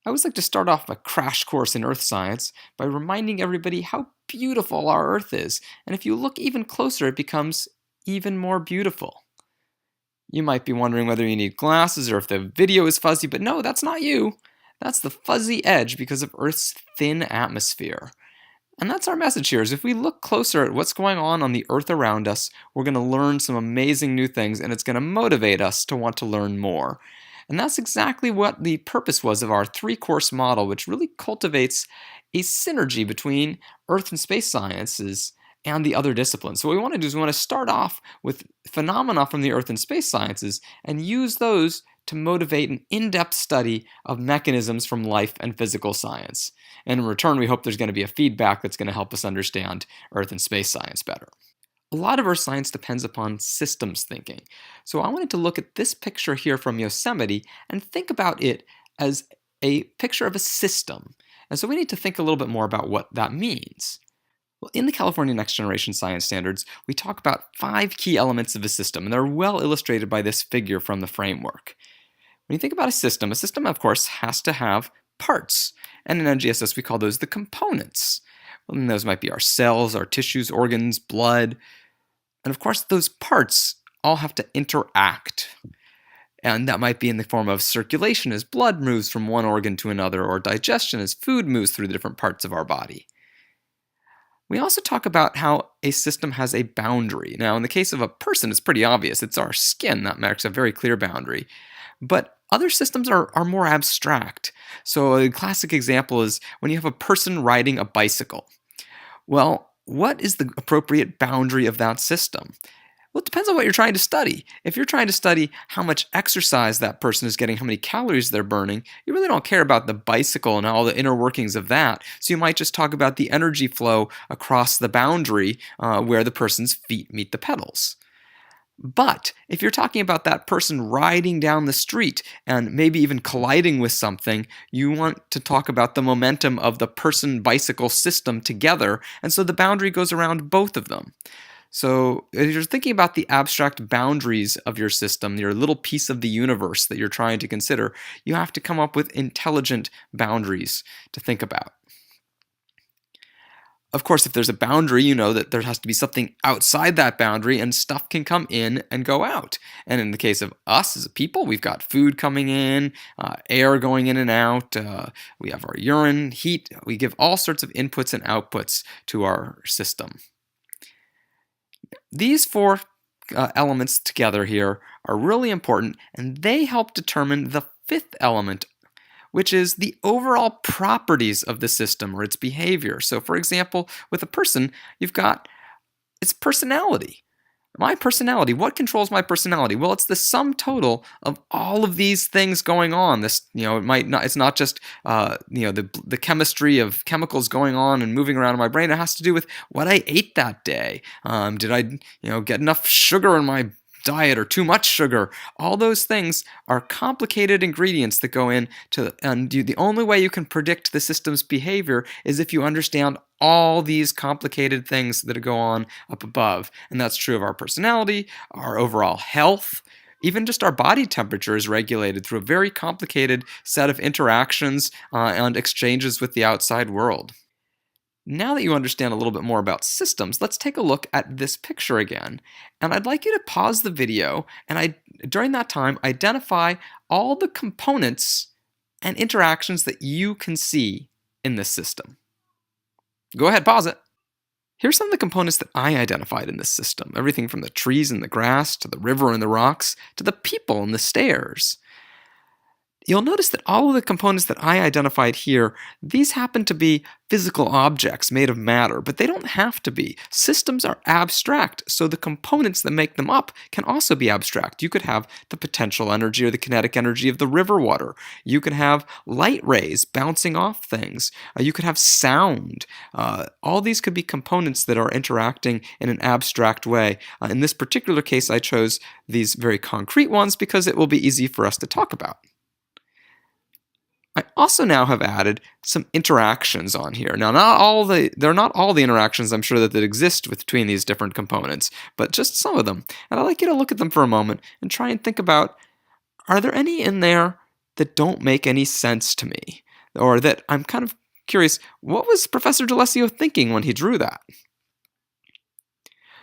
I always like to start off a crash course in Earth science by reminding everybody how beautiful our Earth is, and if you look even closer, it becomes even more beautiful. You might be wondering whether you need glasses or if the video is fuzzy, but no, that's not you. That's the fuzzy edge because of Earth's thin atmosphere. And that's our message here is if we look closer at what's going on the Earth around us, we're going to learn some amazing new things and it's going to motivate us to want to learn more. And that's exactly what the purpose was of our three-course model, which really cultivates a synergy between Earth and space sciences and the other disciplines. So what we want to do is we want to start off with phenomena from the Earth and space sciences and use those to motivate an in-depth study of mechanisms from life and physical science. And in return, we hope there's going to be a feedback that's going to help us understand Earth and space science better. A lot of Earth science depends upon systems thinking. So I wanted to look at this picture here from Yosemite and think about it as a picture of a system. And so we need to think a little bit more about what that means. Well, in the California Next Generation Science Standards, we talk about 5 key elements of a system, and they're well illustrated by this figure from the framework. When you think about a system, of course, has to have parts. And in NGSS, we call those the components. And those might be our cells, our tissues, organs, blood. And of course, those parts all have to interact. And that might be in the form of circulation as blood moves from one organ to another, or digestion as food moves through the different parts of our body. We also talk about how a system has a boundary. Now, in the case of a person, it's pretty obvious. It's our skin that marks a very clear boundary. But other systems are more abstract. So a classic example is when you have a person riding a bicycle. Well, what is the appropriate boundary of that system? Well, it depends on what you're trying to study. If you're trying to study how much exercise that person is getting, how many calories they're burning, you really don't care about the bicycle and all the inner workings of that. So you might just talk about the energy flow across the boundary where the person's feet meet the pedals. But if you're talking about that person riding down the street and maybe even colliding with something, you want to talk about the momentum of the person-bicycle system together, and so the boundary goes around both of them. So if you're thinking about the abstract boundaries of your system, your little piece of the universe that you're trying to consider, you have to come up with intelligent boundaries to think about. Of course, if there's a boundary, you know that there has to be something outside that boundary and stuff can come in and go out. And in the case of us as a people, we've got food coming in, air going in and out, we have our urine, heat, we give all sorts of inputs and outputs to our system. These 4 elements together here are really important, and they help determine the 5th element, which is the overall properties of the system or its behavior. So for example, with a person, you've got its personality. My personality, what controls my personality? Well, it's the sum total of all of these things going on. This, it's not just, the chemistry of chemicals going on and moving around in my brain. It has to do with what I ate that day. Did I, get enough sugar in my diet or too much sugar? All those things are complicated ingredients that go in to, and the only way you can predict the system's behavior is if you understand all these complicated things that go on up above. And that's true of our personality, our overall health. Even just our body temperature is regulated through a very complicated set of interactions and exchanges with the outside world. Now that you understand a little bit more about systems, let's take a look at this picture again. And I'd like you to pause the video and during that time, identify all the components and interactions that you can see in this system. Go ahead, pause it. Here's some of the components that I identified in this system. Everything from the trees and the grass, to the river and the rocks, to the people and the stairs. You'll notice that all of the components that I identified here, these happen to be physical objects made of matter, but they don't have to be. Systems are abstract, so the components that make them up can also be abstract. You could have the potential energy or the kinetic energy of the river water. You could have light rays bouncing off things. You could have sound. All these could be components that are interacting in an abstract way. In this particular case, I chose these very concrete ones because it will be easy for us to talk about. I also now have added some interactions on here. Now, they're not all the interactions I'm sure that exist between these different components, but just some of them. And I'd like you to look at them for a moment and try and think about, are there any in there that don't make any sense to me? or that I'm kind of curious, what was Professor D'Alessio thinking when he drew that?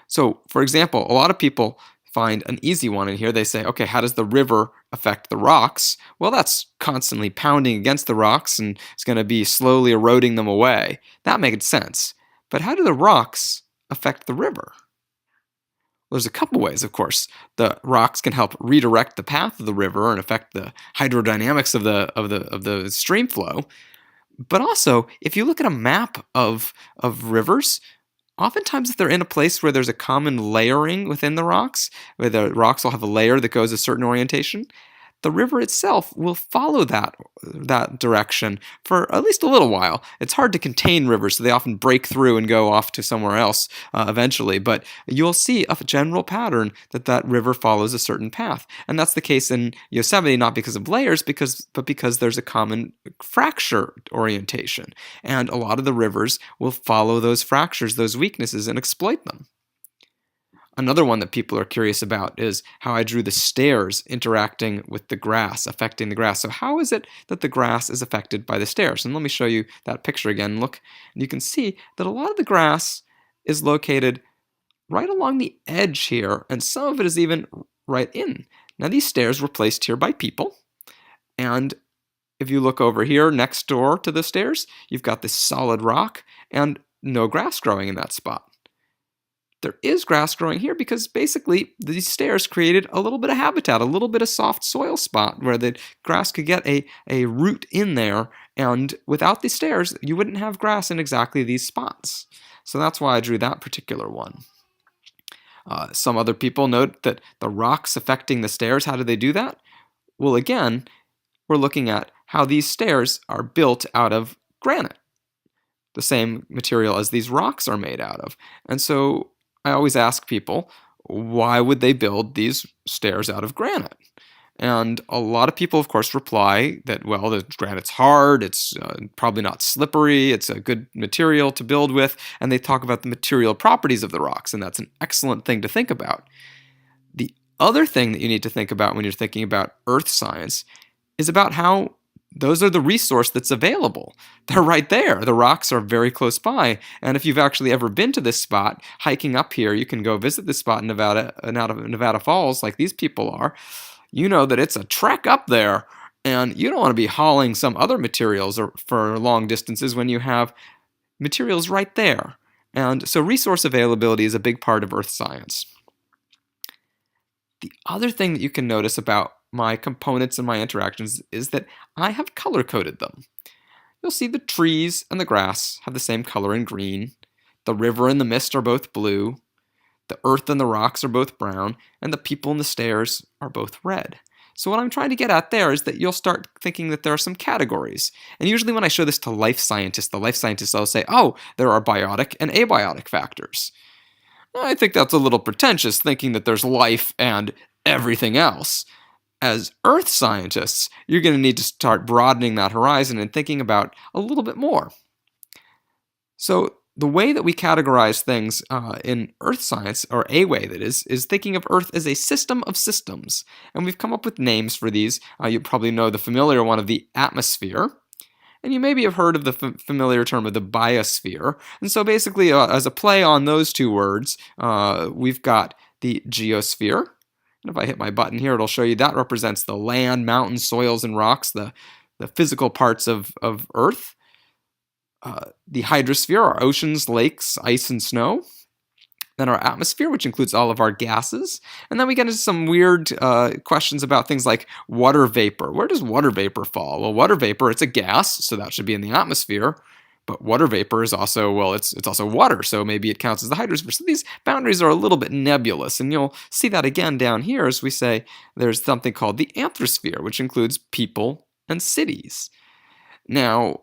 So, for example, a lot of people find an easy one in here. They say, okay, how does the river affect the rocks? Well, that's constantly pounding against the rocks and it's going to be slowly eroding them away. That makes sense. But how do the rocks affect the river? Well, there's a couple ways, of course. The rocks can help redirect the path of the river and affect the hydrodynamics of the stream flow. But also, if you look at a map of rivers, oftentimes if they're in a place where there's a common layering within the rocks, where the rocks will have a layer that goes a certain orientation, the river itself will follow that direction for at least a little while. It's hard to contain rivers, so they often break through and go off to somewhere else eventually. But you'll see a general pattern that river follows a certain path, and that's the case in Yosemite, not because of layers, but because there's a common fracture orientation, and a lot of the rivers will follow those fractures, those weaknesses, and exploit them. Another one that people are curious about is how I drew the stairs interacting with the grass, affecting the grass. So how is it that the grass is affected by the stairs? And let me show you that picture again. Look, and you can see that a lot of the grass is located right along the edge here, and some of it is even right in. Now, these stairs were placed here by people, and if you look over here next door to the stairs, you've got this solid rock and no grass growing in that spot. There is grass growing here because basically these stairs created a little bit of habitat, a little bit of soft soil spot where the grass could get a root in there, and without the stairs you wouldn't have grass in exactly these spots. So that's why I drew that particular one. Some other people note that the rocks affecting the stairs, how do they do that? Well, again, we're looking at how these stairs are built out of granite, the same material as these rocks are made out of. And so I always ask people, why would they build these stairs out of granite? And a lot of people, of course, reply that, well, the granite's hard, it's probably not slippery, it's a good material to build with, and they talk about the material properties of the rocks, and that's an excellent thing to think about. The other thing that you need to think about when you're thinking about earth science is about how those are the resource that's available. They're right there. The rocks are very close by. And if you've actually ever been to this spot, hiking up here, you can go visit this spot in Nevada, and out of Nevada Falls, like these people are. You know that it's a trek up there, and you don't want to be hauling some other materials for long distances when you have materials right there. And so resource availability is a big part of earth science. The other thing that you can notice about my components and my interactions is that I have color-coded them. You'll see the trees and the grass have the same color in green, the river and the mist are both blue, the earth and the rocks are both brown, and the people and the stairs are both red. So what I'm trying to get at there is that you'll start thinking that there are some categories. And usually when I show this to life scientists, the life scientists will say, oh, there are biotic and abiotic factors. I think that's a little pretentious, thinking that there's life and everything else. As earth scientists, you're going to need to start broadening that horizon and thinking about a little bit more. So the way that we categorize things in earth science, or a way that is thinking of Earth as a system of systems. And we've come up with names for these. You probably know the familiar one of the atmosphere. And you maybe have heard of the familiar term of the biosphere. And so basically, as a play on those two words, we've got the geosphere. And if I hit my button here, it'll show you that represents the land, mountains, soils, and rocks, the physical parts of Earth. The hydrosphere, our oceans, lakes, ice, and snow. Then our atmosphere, which includes all of our gases. And then we get into some weird questions about things like water vapor. Where does water vapor fall? Well, water vapor, it's a gas, so that should be in the atmosphere. But water vapor is also, well, it's also water, so maybe it counts as the hydrosphere. So these boundaries are a little bit nebulous, and you'll see that again down here as we say there's something called the anthrosphere, which includes people and cities. Now,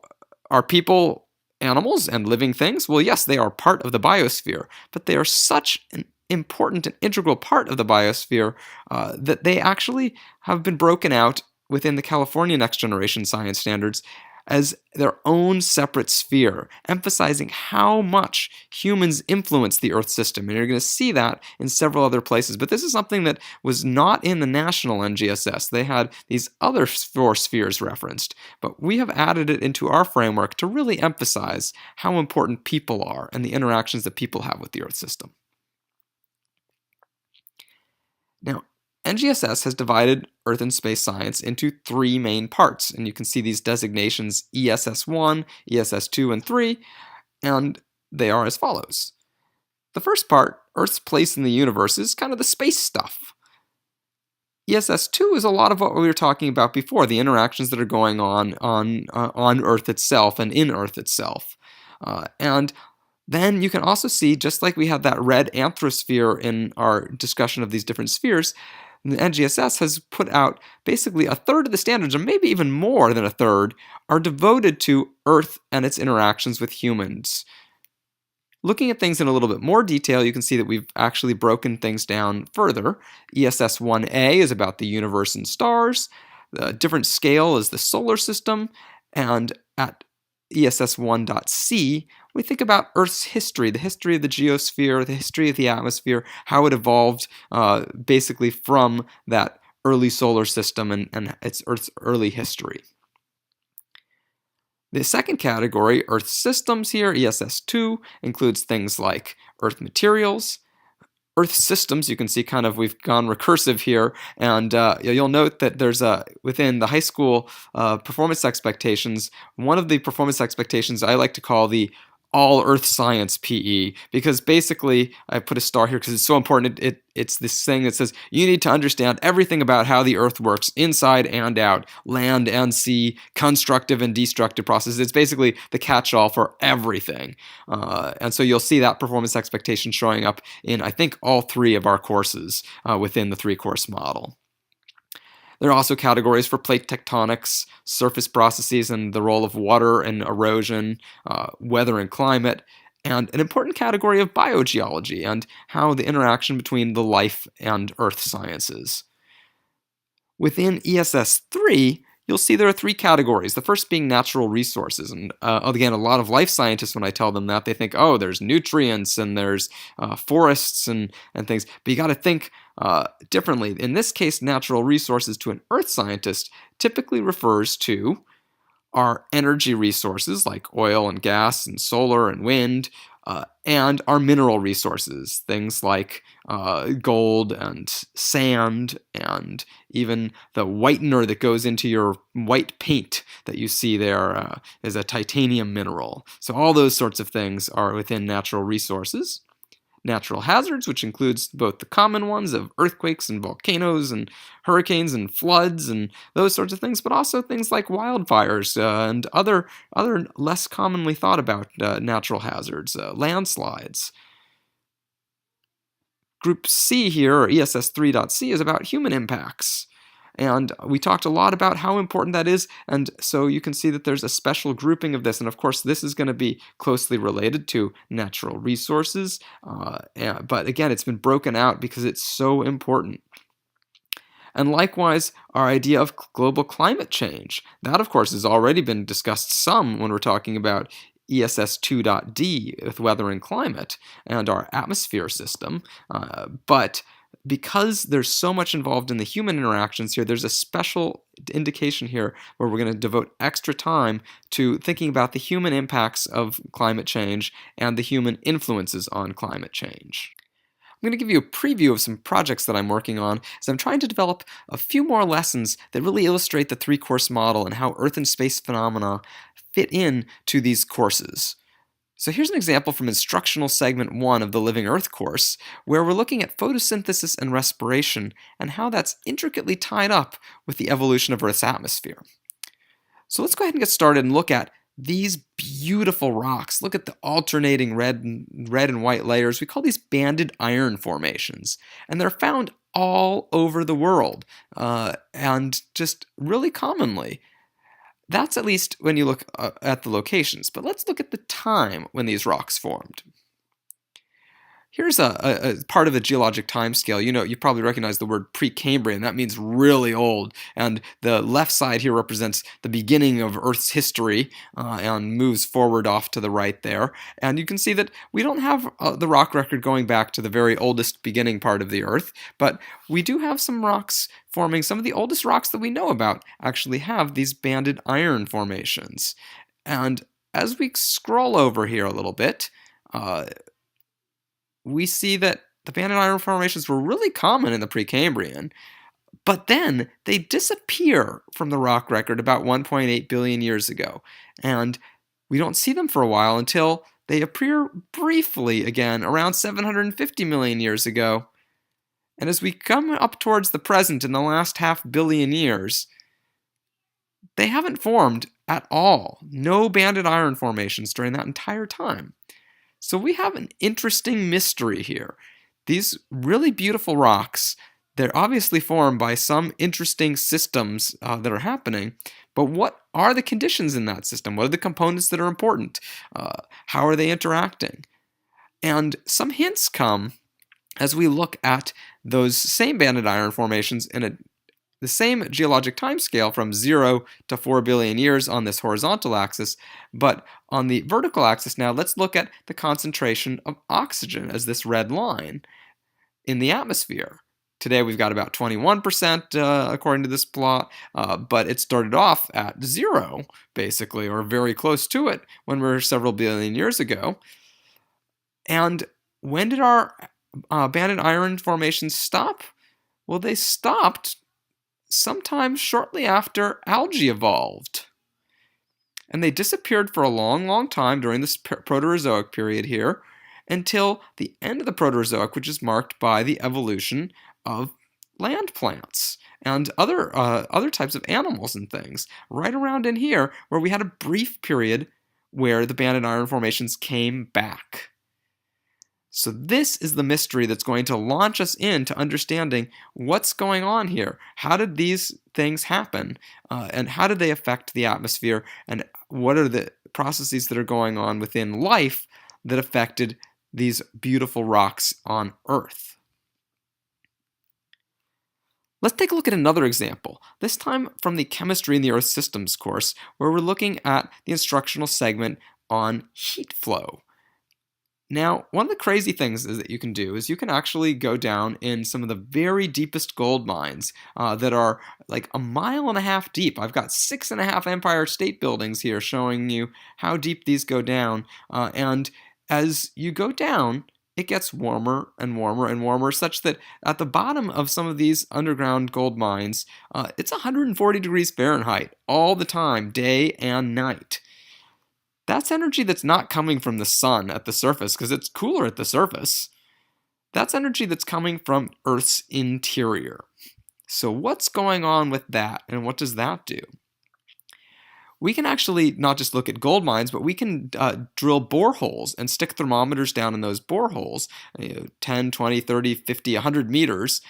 are people animals and living things? Well, yes, they are part of the biosphere, but they are such an important and integral part of the biosphere that they actually have been broken out within the California Next Generation Science Standards as their own separate sphere, emphasizing how much humans influence the Earth system. And you're going to see that in several other places. But this is something that was not in the national NGSS. They had these other four spheres referenced, but we have added it into our framework to really emphasize how important people are and the interactions that people have with the Earth system. Now, NGSS has divided Earth and space science into three main parts, and you can see these designations ESS1, ESS2, and 3, and they are as follows. The first part, Earth's place in the universe, is kind of the space stuff. ESS2 is a lot of what we were talking about before, the interactions that are going on Earth itself and in Earth itself. And then you can also see, just like we had that red anthrosphere in our discussion of these different spheres, the NGSS has put out basically a third of the standards, or maybe even more than a third, are devoted to Earth and its interactions with humans. Looking at things in a little bit more detail, you can see that we've actually broken things down further. ESS 1A is about the universe and stars. The different scale is the solar system. And at ESS 1.c, we think about Earth's history, the history of the geosphere, the history of the atmosphere, how it evolved basically from that early solar system and its Earth's early history. The second category, Earth systems here, ESS2, includes things like Earth materials. Earth systems, you can see kind of we've gone recursive here, and you'll note that there's within the high school performance expectations, one of the performance expectations I like to call the all Earth Science PE, because basically I put a star here because it's so important. It's this thing that says you need to understand everything about how the Earth works inside and out, land and sea, constructive and destructive processes. It's basically the catch-all for everything. And so you'll see that performance expectation showing up in, I think, all three of our courses within the three-course model. There are also categories for plate tectonics, surface processes, and the role of water and erosion, weather and climate, and an important category of biogeology and how the interaction between the life and earth sciences. Within ESS 3, you'll see there are three categories, the first being natural resources. And again, a lot of life scientists, when I tell them that, they think, oh, there's nutrients and there's forests and things. But you got to think differently. In this case, natural resources to an earth scientist typically refers to our energy resources like oil and gas and solar and wind, and our mineral resources, things like gold and sand, and even the whitener that goes into your white paint that you see there is a titanium mineral. So all those sorts of things are within natural resources. Natural hazards, which includes both the common ones of earthquakes and volcanoes and hurricanes and floods and those sorts of things, but also things like wildfires and other less commonly thought about natural hazards, landslides. Group C here, or ESS 3.c, is about human impacts. And we talked a lot about how important that is, and so you can see that there's a special grouping of this, and of course this is going to be closely related to natural resources, but again, it's been broken out because it's so important. And likewise, our idea of global climate change. That, of course, has already been discussed some when we're talking about ESS 2.d with weather and climate and our atmosphere system, but because there's so much involved in the human interactions here, there's a special indication here where we're going to devote extra time to thinking about the human impacts of climate change and the human influences on climate change. I'm going to give you a preview of some projects that I'm working on as I'm trying to develop a few more lessons that really illustrate the three-course model and how Earth and space phenomena fit in to these courses. So here's an example from Instructional Segment 1 of the Living Earth course, where we're looking at photosynthesis and respiration and how that's intricately tied up with the evolution of Earth's atmosphere. So let's go ahead and get started and look at these beautiful rocks. Look at the alternating red and white layers. We call these banded iron formations, and they're found all over the world, and just really commonly. That's at least when you look at the locations, but let's look at the time when these rocks formed. Here's a part of the geologic time scale. You probably recognize the word Precambrian. That means really old. And the left side here represents the beginning of Earth's history and moves forward off to the right there. And you can see that we don't have the rock record going back to the very oldest beginning part of the Earth, but we do have some rocks forming. Some of the oldest rocks that we know about actually have these banded iron formations. And as we scroll over here a little bit, we see that the banded iron formations were really common in the Precambrian, but then they disappear from the rock record about 1.8 billion years ago. And we don't see them for a while until they appear briefly again around 750 million years ago. And as we come up towards the present in the last half-billion years, they haven't formed at all. No banded iron formations during that entire time. So we have an interesting mystery here. These really beautiful rocks, they're obviously formed by some interesting systems that are happening, but what are the conditions in that system? What are the components that are important? How are they interacting? And some hints come as we look at those same banded iron formations in the same geologic timescale from 0 to 4 billion years on this horizontal axis, but on the vertical axis now, let's look at the concentration of oxygen as this red line in the atmosphere. Today we've got about 21% according to this plot, but it started off at 0, basically, or very close to it when we were several billion years ago. And when did our banded iron formations stop? Well, they stopped sometime shortly after algae evolved. And they disappeared for a long, long time during this Proterozoic period here until the end of the Proterozoic, which is marked by the evolution of land plants and other types of animals and things, right around in here where we had a brief period where the banded iron formations came back. So this is the mystery that's going to launch us into understanding what's going on here. How did these things happen? And how did they affect the atmosphere? And what are the processes that are going on within life that affected these beautiful rocks on Earth? Let's take a look at another example, this time from the Chemistry in the Earth Systems course, where we're looking at the instructional segment on heat flow. Now, one of the crazy things that you can do is you can actually go down in some of the very deepest gold mines that are like 1.5 miles deep. I've got 6.5 Empire State Buildings here showing you how deep these go down. And as you go down, it gets warmer and warmer and warmer, such that at the bottom of some of these underground gold mines, it's 140 degrees Fahrenheit all the time, day and night. That's energy that's not coming from the sun at the surface because it's cooler at the surface. That's energy that's coming from Earth's interior. So what's going on with that, and what does that do? We can actually not just look at gold mines, but we can drill boreholes and stick thermometers down in those boreholes, 10, 20, 30, 50, 100 meters,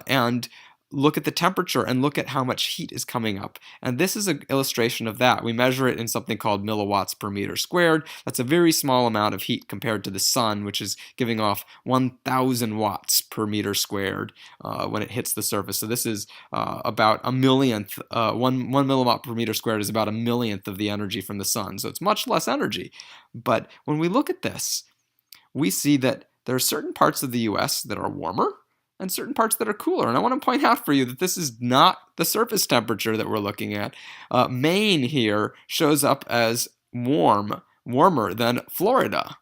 and look at the temperature and look at how much heat is coming up. And this is an illustration of that. We measure it in something called milliwatts per meter squared. That's a very small amount of heat compared to the sun, which is giving off 1,000 watts per meter squared when it hits the surface. So this is about a millionth. 1 milliwatt per meter squared is about a millionth of the energy from the sun. So it's much less energy. But when we look at this, we see that there are certain parts of the US that are warmer and certain parts that are cooler. And I want to point out for you that this is not the surface temperature that we're looking at. Maine here shows up as warmer than Florida.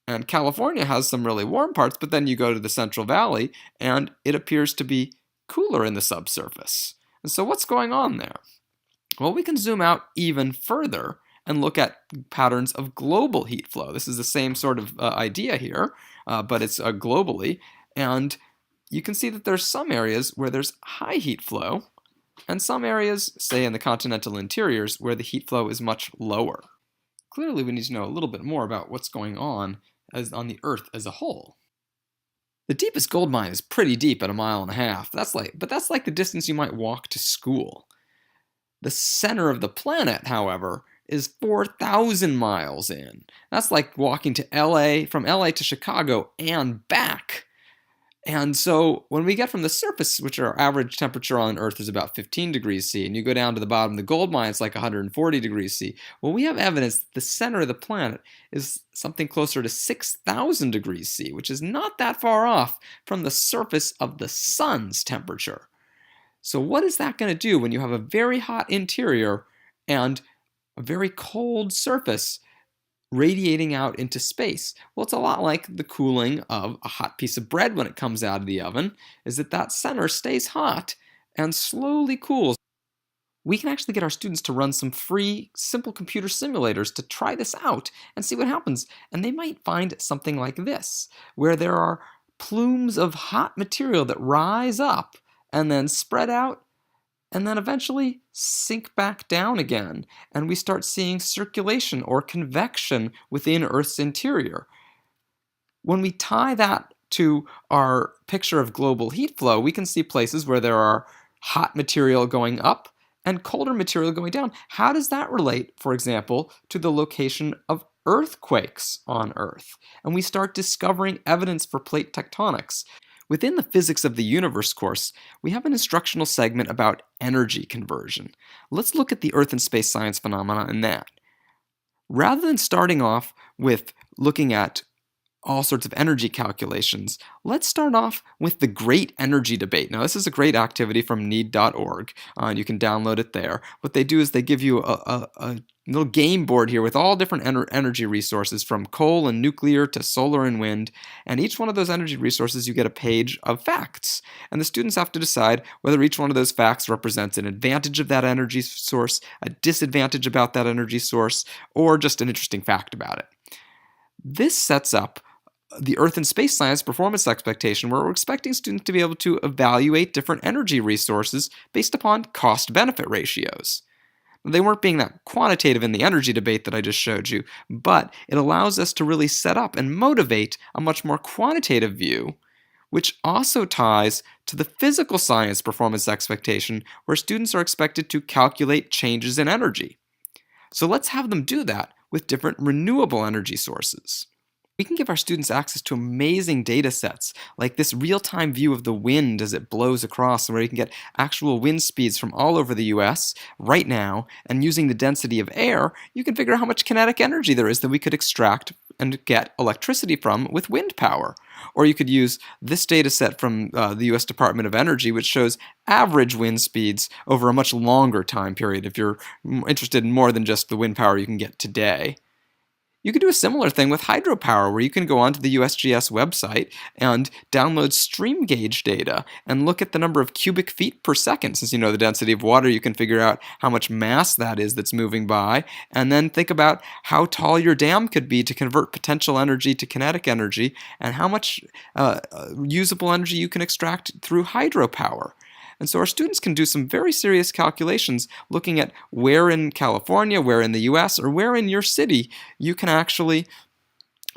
And California has some really warm parts, but then you go to the Central Valley and it appears to be cooler in the subsurface. And so what's going on there? Well, we can zoom out even further and look at patterns of global heat flow. This is the same sort of idea here, but it's globally. And you can see that there's some areas where there's high heat flow, and some areas, say in the continental interiors, where the heat flow is much lower. Clearly, we need to know a little bit more about what's going on the Earth as a whole. The deepest gold mine is pretty deep at 1.5 miles. That's like the distance you might walk to school. The center of the planet, however, is 4,000 miles in. That's like walking to LA, from LA to Chicago and back. And so when we get from the surface, which our average temperature on Earth is about 15 degrees C, and you go down to the bottom of the gold mine, it's like 140 degrees C. Well, we have evidence that the center of the planet is something closer to 6,000 degrees C, which is not that far off from the surface of the sun's temperature. So what is that going to do when you have a very hot interior and a very cold surface radiating out into space? Well, it's a lot like the cooling of a hot piece of bread when it comes out of the oven, is that center stays hot and slowly cools. We can actually get our students to run some free, simple computer simulators to try this out and see what happens. And they might find something like this, where there are plumes of hot material that rise up and then spread out and then eventually sink back down again, and we start seeing circulation or convection within Earth's interior. When we tie that to our picture of global heat flow, we can see places where there are hot material going up and colder material going down. How does that relate, for example, to the location of earthquakes on Earth? And we start discovering evidence for plate tectonics. Within the Physics of the Universe course, we have an instructional segment about energy conversion. Let's look at the Earth and space science phenomena in that. Rather than starting off with looking at all sorts of energy calculations, let's start off with the Great Energy Debate. Now, this is a great activity from need.org, and you can download it there. What they do is they give you a little game board here with all different energy resources, from coal and nuclear to solar and wind, and each one of those energy resources you get a page of facts. And the students have to decide whether each one of those facts represents an advantage of that energy source, a disadvantage about that energy source, or just an interesting fact about it. This sets up the Earth and space science performance expectation, where we're expecting students to be able to evaluate different energy resources based upon cost-benefit ratios. They weren't being that quantitative in the energy debate that I just showed you, but it allows us to really set up and motivate a much more quantitative view, which also ties to the physical science performance expectation, where students are expected to calculate changes in energy. So let's have them do that with different renewable energy sources. We can give our students access to amazing data sets, like this real-time view of the wind as it blows across, where you can get actual wind speeds from all over the US right now, and using the density of air, you can figure out how much kinetic energy there is that we could extract and get electricity from with wind power. Or you could use this data set from the US Department of Energy, which shows average wind speeds over a much longer time period, if you're interested in more than just the wind power you can get today. You could do a similar thing with hydropower, where you can go onto the USGS website and download stream gauge data and look at the number of cubic feet per second. Since you know the density of water, you can figure out how much mass that is that's moving by, and then think about how tall your dam could be to convert potential energy to kinetic energy, and how much usable energy you can extract through hydropower. And so our students can do some very serious calculations looking at where in California, where in the US, or where in your city you can actually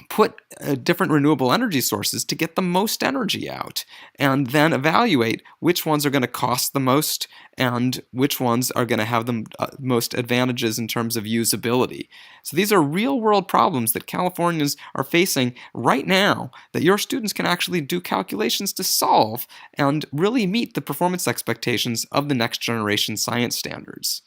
put different renewable energy sources to get the most energy out, and then evaluate which ones are going to cost the most and which ones are going to have the most advantages in terms of usability. So these are real-world problems that Californians are facing right now that your students can actually do calculations to solve and really meet the performance expectations of the next generation science standards.